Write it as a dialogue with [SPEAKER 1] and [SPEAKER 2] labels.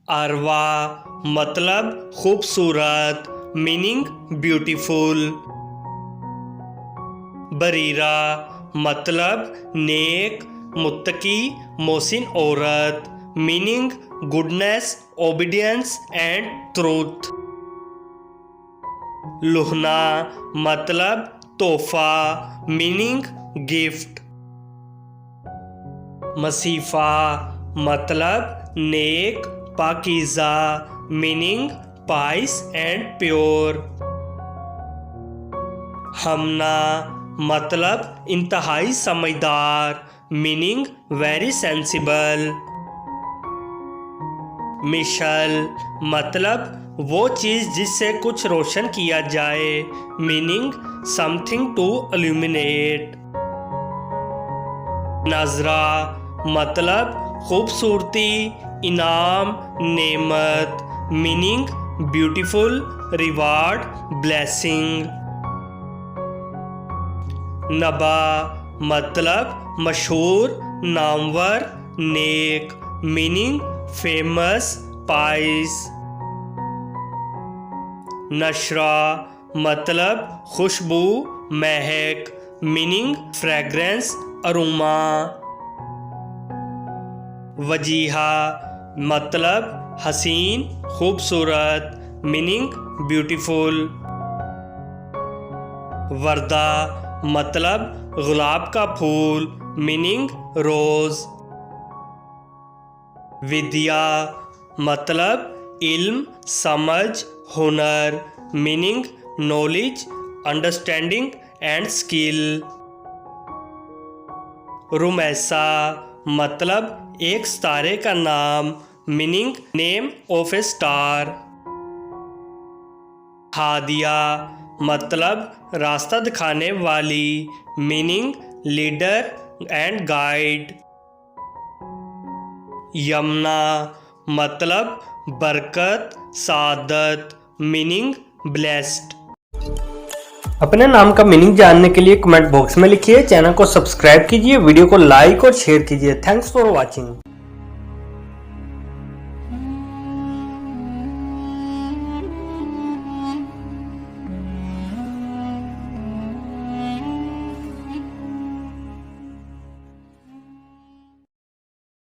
[SPEAKER 1] अरवा मतलब खूबसूरत, meaning beautiful. Bareera मतलब नेक, मुत्तकी, मोहसिन औरत, meaning goodness, obedience and truth. Luhna मतलब तोहफा, मीनिंग गिफ्ट। मसीफा मतलब नेक, पाकीज़ा, meaning pious and pure. Hamna मतलब इंतहाई समझदार, मीनिंग वेरी सेंसिबल। मिशल मतलब वो चीज़ जिससे कुछ रोशन किया जाए, मीनिंग समथिंग टू इल्यूमिनेट। नजरा मतलब खूबसूरती, इनाम, नेमत, मीनिंग ब्यूटीफुल, रिवार्ड, ब्लेसिंग। नबा मतलब मशहूर, नामवर, नेक, मीनिंग फेमस, पाइस। नशरा मतलब खुशबू, महक, मीनिंग फ्रेग्रेंस, अरोमा। वजीहा मतलब हसीन, खूबसूरत, मीनिंग ब्यूटीफुल। वर्दा मतलब गुलाब का फूल, मीनिंग रोज। विद्या मतलब इल्म, समझ, हुनर, meaning knowledge, understanding and skill. Rumaisa मतलब एक सितारे का नाम, meaning name of a star. Hadiya मतलब रास्ता दिखाने वाली, meaning leader and guide. Yamuna मतलब बरकत, सादत, मीनिंग ब्लेस्ड। अपने नाम का मीनिंग जानने के लिए कमेंट बॉक्स में लिखिए। चैनल को सब्सक्राइब कीजिए, वीडियो को लाइक और शेयर कीजिए। Thanks for watching.